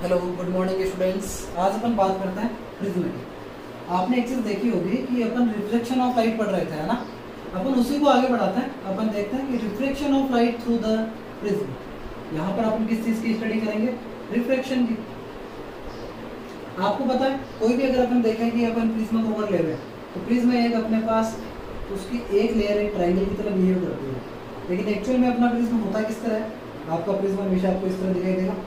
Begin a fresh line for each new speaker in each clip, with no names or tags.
Hello, good morning students. आज अपन बात करते हैं प्रिज्म की। आपने एक चीज देखी होगी कि अपन रिफ्लेक्शन ऑफ लाइट पढ़ रहे थे, है ना। अपन उसी को आगे बढ़ाते हैं। अपन देखते हैं कि reflection of light through the prism. यहाँ पर अपन किस चीज की स्टडी करेंगे? रिफ्लेक्शन की। आपको पता है, कोई भी अगर अपन देखें कि अपन प्रिज्म को ओवर ले रहे हैं तो प्रिज्म एक अपने पास उसकी एक लेयर एक ट्राइंगल की तरह बिहेव करती है, लेकिन एक्चुअल में अपना प्रिज्म होता किस तरह है? आपका प्रिज्म हमेशा आपको इस तरह दिखाई देगा।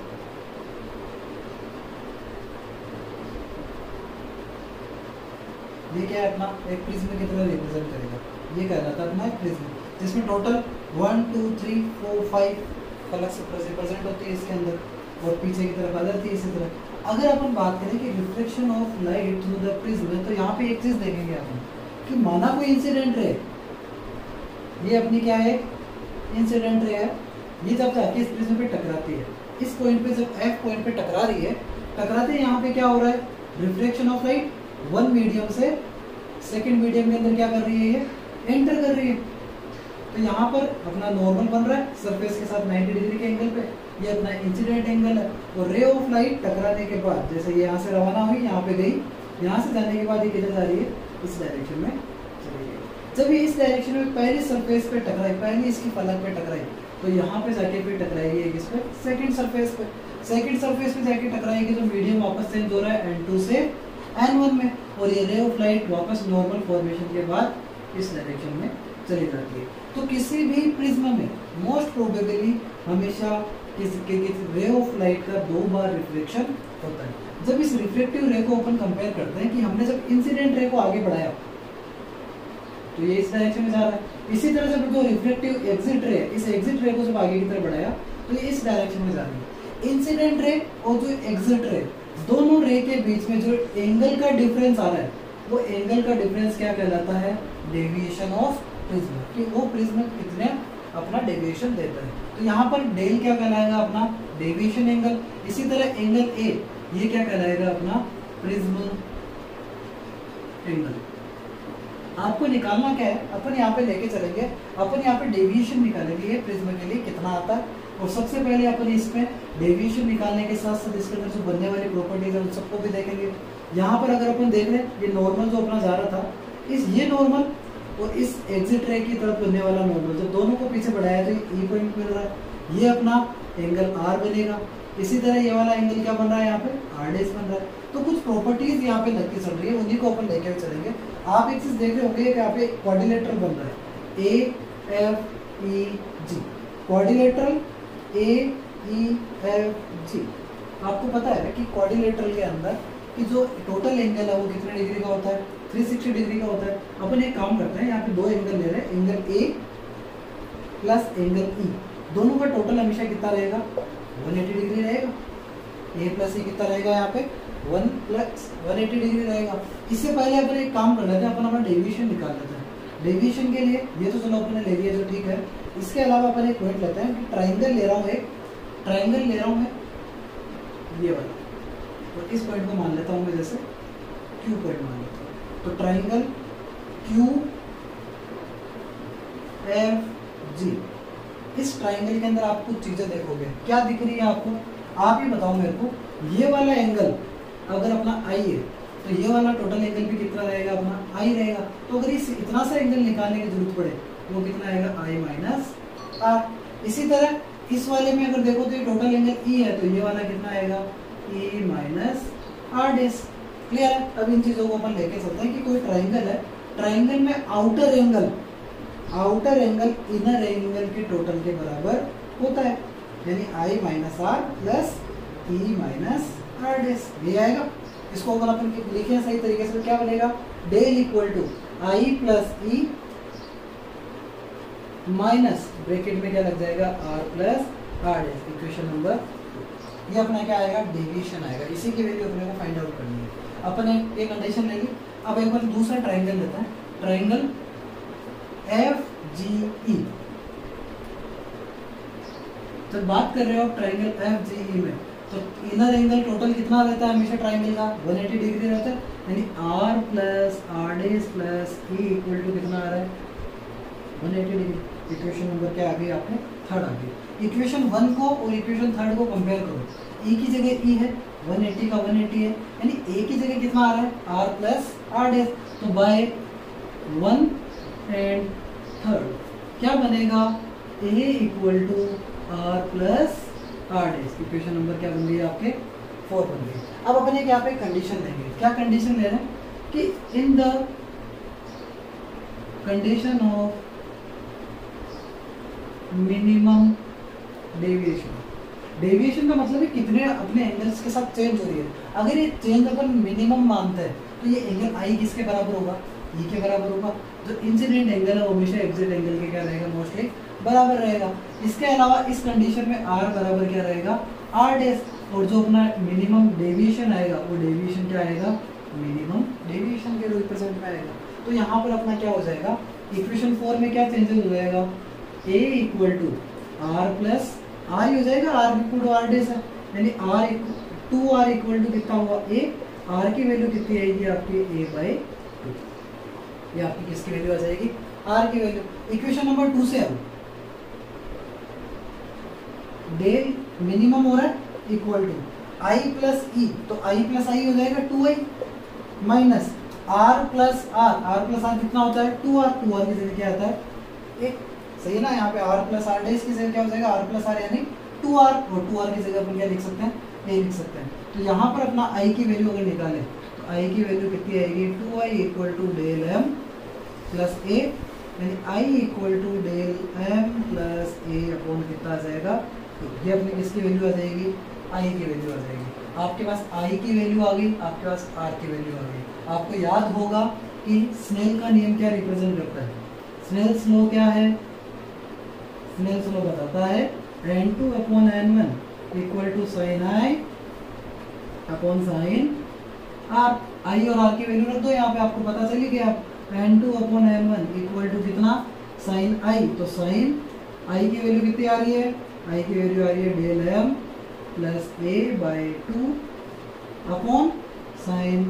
ये क्या है? अपना एक प्रिज्म की तरह रिप्रेजेंट करेगा। ये कहलाता है अपना एक प्रिज्म, जिसमें टोटल 1 2 3 4 5 कलर्स रिप्रेजेंट होती है इसके अंदर, और पीछे की तरफ आ जाती है इसी तरह। अगर अपन बात करें कि reflection of light through the prism, तो यहाँ पे एक चीज देखेंगे अपन कि माना कोई इंसिडेंट रे, ये अपनी क्या है? इंसिडेंट रे है। ये जब जाके इस प्रिज्म पे टकराती है, इस पॉइंट पे जब F पॉइंट पे टकरा रही है, टकराते यहाँ पे क्या हो रहा है? Reflection of light one medium से सेकंड मीडियम के अंदर क्या कर रही है? ये एंटर कर रही है। तो यहाँ पर अपना नॉर्मल बन रहा है सरफेस के साथ 90 डिग्री के एंगल पे, ये अपना इंसिडेंट एंगल है। और रे ऑफ लाइट टकराने के बाद जैसे ये यहाँ से रवाना हुई, यहाँ पे गई, यहाँ से जाने के बाद ये किधर जा रही है? इस डायरेक्शन में चली गई। जब ये इस डायरेक्शन में पहली सरफेस पे टकराई, पहली इसकी फलक पे टकराई, तो यहाँ पे जाके फिर टकराएगी किस पे? सेकंड सरफेस पे। सेकंड सरफेस पे जाके टकराएगी तो मीडियम वापस चेंज हो रहा है N2 से N1 में, और ये रे ऑफ लाइट वापस नॉर्मल फॉर्मेशन के बाद इस डायरेक्शन में चली जाती है। तो किसी भी प्रिज्म में मोस्ट प्रोबेबली हमेशा रे ऑफ लाइट का 2 बार रिफ्लेक्शन होता है। जब इस रिफ्लेक्टिव रे को अपन कंपेयर करते हैं कि हमने जब इंसिडेंट रे को आगे बढ़ाया तो ये इस डायरेक्शन में जा रहा है, इसी तरह जब जो रिफ्लेक्टिव एग्जिट रे, इस एग्जिट रे को जब आगे की तरफ बढ़ाया तो ये इस डायरेक्शन में जा रही है। इंसिडेंट रे और जो एग्जिट रे, दोनों रे के बीच में जो एंगल का डिफरेंस आ रहा है, वो एंगल का डिफरेंस क्या कहलाता है? डेविएशन ऑफ प्रिज्म, कि वो प्रिज्म कितने अपना डेविएशन देता है। तो यहाँ पर डेल क्या कहलाएगा? अपना डेविएशन एंगल। इसी तरह एंगल ए, ये क्या कहलाएगा? अपना प्रिज्म एंगल। आपको निकालना क्या है? अपन यहाँ पे लेके चलेंगे, अपन यहाँ पे डेविएशन निकालेंगे ये प्रिज्म के लिए कितना आता है। और सबसे पहले अपन इसमें डेविएशन निकालने के साथ साथ इसके अंदर जो बनने वाली प्रॉपर्टीज है उन सबको भी देखेंगे। यहाँ पर अगर अपन देख रहे हैं, ये नॉर्मल जो अपना जा रहा था, इस ये नॉर्मल और इस एग्जिट रे की तरफ बनने वाला नॉर्मल, जब दोनों को पीछे बढ़ाया तो ई पॉइंट मिल रहा है, ये अपना एंगल आर बनेगा। इसी तरह ये वाला एंगल क्या बन रहा है? यहाँ पे आर डेस बन रहा है। तो कुछ प्रॉपर्टीज यहाँ पे लगती चल रही है, उन्हीं को अपन लेके चलेंगे। आप एक चीज देख रहे होंगे, यहाँ पे क्वाड्रिलेटरल बन रहा है, A F E G, quadrilateral A E F G. आपको पता है कि क्वाड्रिलेटरल के अंदर कि जो टोटल एंगल है वो कितने डिग्री का होता है? 360 डिग्री का होता है। अपन एक काम करते हैं, यहाँ पे 2 एंगल ले रहे हैं, angle A plus angle E, दोनों का टोटल हमेशा कितना रहेगा? 180 डिग्री रहेगा। ए प्लस ई कितना रहेगा? यहाँ पे 1 प्लस 180 डिग्री रहेगा। इससे पहले अपन एक काम कर लेते हैं, अपन अपना डेविएशन निकाल लेते हैं। डेविएशन के लिए ये तो चलो अपने ले लिया जो ठीक है। इसके अलावा अपन एक पॉइंट लेते हैं कि ट्राइंगल ले रहा हूँ, एक ट्राइंगल ले रहा हूँ मैं ये वाला, और इस पॉइंट को मान लेता हूँ मैं जैसे Q पॉइंट मान लेता हूँ। तो ट्राइंगल Q F G, इस ट्राइंगल के अंदर आप कुछ चीजें देखोगे, क्या दिख रही है आपको? आप ही बताओ मेरे को। ये वाला एंगल अगर अपना I है तो ये वाला टोटल एंगल भी कितना रहेगा? अपना I रहेगा। तो अगर इस इतना सा एंगल निकालने की जरूरत पड़े वो कितना आएगा? I minus R। इसी तरह इस वाले में अगर देखो तो ये टोटल एंगल E है, तो ये वाला कितना आएगा? E माइनस R डेस। क्लियर है? अब इन चीजों को अपन लेके चलते हैं कि कोई ट्राइंगल है, ट्राइंगल में आउटर एंगल इनर एंगल के टोटल के बराबर होता है, यानी I minus R plus E minus R डेस, ये आएगा। इसको अगर अपन लिखें सही तरीके से तो क्या बनेगा? Del equal to I plus E minus bracket में क्या लग जाएगा? R plus R dash. Equation number, ये अपना क्या आएगा? डेविएशन आएगा। इसी की वैल्यू अपने को फाइंड आउट करनी है। अपन एक कंडीशन लेंगे। अब एक बार दूसरा ट्राइंगल लेते हैं, ट्राइंगल FGE। जब बात कर रहे हो ट्राइंगल FGE में, तो इनर एंगल टोटल कितना रहता है? हमेशा ट्राइंगल का 180 डिग्री रहता है, यानी R plus R dash plus E equal to कितना आ रहा है? 180 डिग्री। इक्वेशन नंबर क्या आ गई आपने? थर्ड आ गई। इक्वेशन 1 को और इक्वेशन 3 को कंपेयर करो। ई की जगह ई है, 180 का 180 है, यानी ए की जगह कितना आ रहा है आर प्लस आर डैश। तो बाय 1 एंड 3 क्या बनेगा, A equal to R plus R dash. Equation number क्या बन रही है आपके 4 बन रही है। अब अपन एक यहाँ पे कंडीशन लेंगे। क्या कंडीशन ले रहे हैं कि in the condition of minimum deviation, deviation का मतलब है कितने अपने एंगल्स के साथ चेंज हो रही है। अगर ये चेंज अपन मिनिमम मानते हैं तो ये एंगल आई किसके बराबर होगा, ई के बराबर होगा। जो इंसिडेंट एंगल है वो हमेशा एग्जिट एंगल के क्या रहेगा, मोस्टली बराबर रहेगा। इसके अलावा इस कंडीशन में आर बराबर क्या रहेगा, आर डैश। और जो अपना मिनिमम डेविएशन आएगा वो डेविएशन क्या आएगा, मिनिमम डेविएशन के रिप्रेजेंट में आएगा। तो यहाँ पर अपना क्या हो जाएगा, इक्वेशन 4 में क्या चेंजेस हो जाएगा, A equal to R plus R हो जाएगा, R equal to R dash है, यानी आर 2r इक्वल टू कितना हुआ ए, आर की वैल्यू कितनी आएगी आपकी a बाई 2। ये आपकी किसकी वैल्यू आ जाएगी, आर की वैल्यू। इक्वेशन नंबर 2 से अब डेल मिनिमम हो रहा है equal to I plus E, तो आई प्लस आई हो जाएगा 2i minus R plus R plus R कितना होता है 2r, 2r की जगह क्या आता है 1, सही ना। यहाँ पे आर प्लस आर डैश की जगह क्या हो जाएगा, आर प्लस आर यानी 2r, और 2r की जगह अपन क्या लिख सकते हैं, a लिख सकते हैं। तो यहाँ पर अपना i की वैल्यू अगर निकालें तो i की वैल्यू कितनी आएगी, 2i equal to del M plus A, यानी i equal to del M plus A upon कितना आ जाएगा, ये अपनी किसकी वैल्यू आ जाएगी, i की वैल्यू आ जाएगी। आपके पास i की वैल्यू आ गई, आपके पास r की वैल्यू आ गई। आपको याद होगा कि स्नेल का नियम क्या रिप्रेजेंट करता है, स्नेल्स लॉ क्या है, स्नेल्स लॉ बताता है n2 upon n1 equal to sine i upon sine r। i और r की वैल्यू रख दो यहाँ पे, आपको पता चली गया n2 upon n1 equal to कितना साइन i। तो साइन i की वैल्यू कितनी आ रही है, i की वैल्यू आ रही है del m plus a by 2 upon sine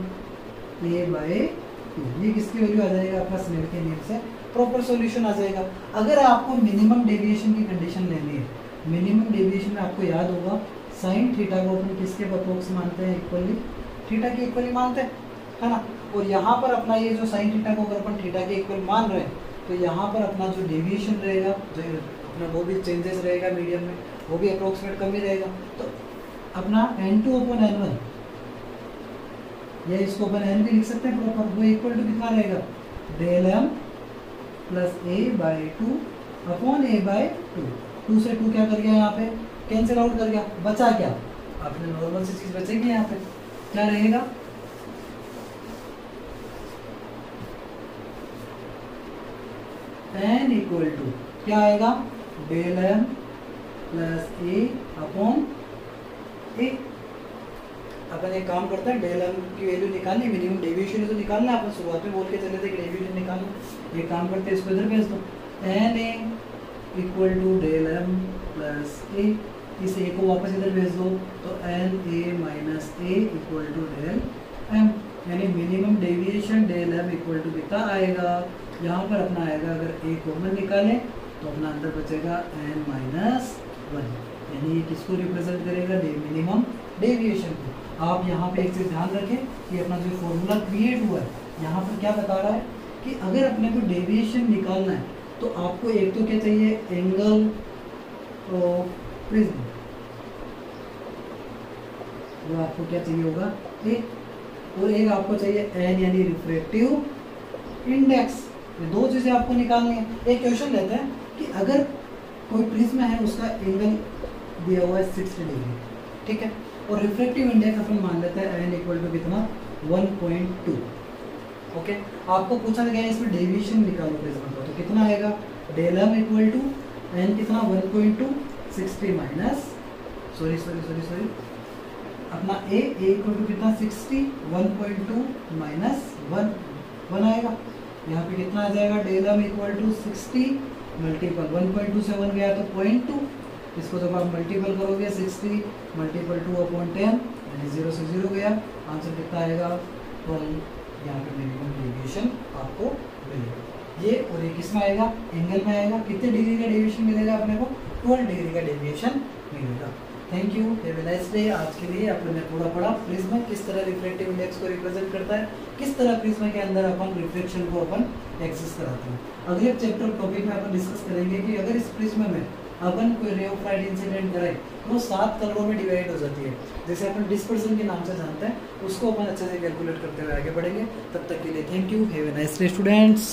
a by 2। ये किसकी वैल्यू आ जाएगा, आपका स्नेल के नियम से प्रॉपर सॉल्यूशन आ जाएगा। अगर आपको मिनिमम डेविएशन की कंडीशन लेनी है, मिनिमम डेविएशन में आपको याद होगा साइन थीटा को अपन किसके अप्रोक्स मानते हैं, इक्वली थीटा के इक्वली मानते हैं, है ना। और यहाँ पर अपना ये जो साइन थीटा को अगर अपन थीटा के इक्वल मान रहे हैं तो यहाँ पर अपना जो डेविएशन रहेगा, जो अपना वो भी चेंजेस रहेगा मीडियम में, वो भी अप्रोक्सीमेट कम ही रहेगा। तो अपना n2 अपॉन n1, या इसको अपन n भी लिख सकते हैं प्रॉपर, वो इक्वल टू कितना रहेगा, del m plus a by 2 upon a by 2। 2 से 2 क्या कर गया यहाँ पे, कैंसिल आउट कर गया, बचा क्या, अपने नॉर्मल सी चीज बचेगी। यहाँ पे क्या रहेगा, n इक्वल टू क्या आएगा, del m plus a upon a। अपन एक काम करते हैं, डेल m की वैल्यू निकालनी, मिनिमम डेविएशन तो निकालना है, अपन शुरुआत में बोल के चले थे कि डेविएशन निकालना। एक काम करते हैं, इसको इधर भेज दो, n a equal to del m plus a, इस a को वापस इधर भेज दो, तो n a minus a equal to del m, यानी minimum deviation del m equal to कितना आएगा, यहाँ पर अपना आएगा, अगर a कॉमन निकालें तो अपना अंदर बचेगा n माइनस 1, यानी ये किसको रिप्रेजेंट करेगा, मिनिमम डेविएशन को। आप यहाँ पे एक चीज़ ध्यान रखें कि अपना जो फॉर्मूला क्रिएट हुआ है यहाँ पर क्या बता रहा है कि अगर अपने को डेविएशन निकालना है तो आपको एक तो क्या चाहिए, एंगल ऑफ प्रिज्म, वो आपको क्या चाहिए होगा एक, और एक आपको चाहिए n यानी रिफ्रैक्टिव इंडेक्स। ये दो चीज़ें आपको निकालनी है। एक क्वेश्चन लेते हैं कि अगर कोई प्रिज्म है उसका एंगल दिया हुआ है 60 डिग्री, ठीक है, और रिफ्रैक्टिव इंडेक्स अपन मान लेते हैं n इक्वल टू कितना 1.2। ओके, आपको पूछा गया है इसमें डेविएशन निकालो प्रिज्म का, तो कितना आएगा, del m equal to n कितना 1.2 60 माइनस सॉरी अपना a इक्वल टू कितना 60 1.2 माइनस 1 आएगा। यहाँ पे कितना आ जाएगा, del m equal to 60 multiple 1.2 से 1 गया तो 0.2, इसको जब आप मल्टीपल करोगे 60 मल्टीपल 2 अपॉन 10 यानी 0 से 0 गया, आंसर कितना आएगा 12। यहाँ पे मिनिमम डेविएशन आपको मिलेगा ये, और ये किस में आएगा, एंगल में आएगा। कितने डिग्री का डेविएशन मिलेगा अपने को, 12 डिग्री का डेविएशन मिलेगा। Thank you, have a nice day. आज के लिए अपन ने थोड़ा पढ़ा प्रिज्म किस तरह रिफ्रैक्टिव इंडेक्स को रिप्रेजेंट करता है, किस तरह प्रिज्म के अंदर अपन रिफ्लेक्शन को अपन एक्सेस कराते हैं। अगले चैप्टर टॉपिक में अपन डिस्कस करेंगे कि अगर इस प्रिज्म में अपन कोई रे ऑफ लाइट इंसिडेंट कराए तो वो 7 कलरों में डिवाइड हो जाती है, जैसे अपन डिस्पर्सन के नाम से जानते हैं, उसको अपन अच्छे से कैलकुलेट करते हुए आगे बढ़ेंगे। तब तक के लिए thank you, have a nice day students.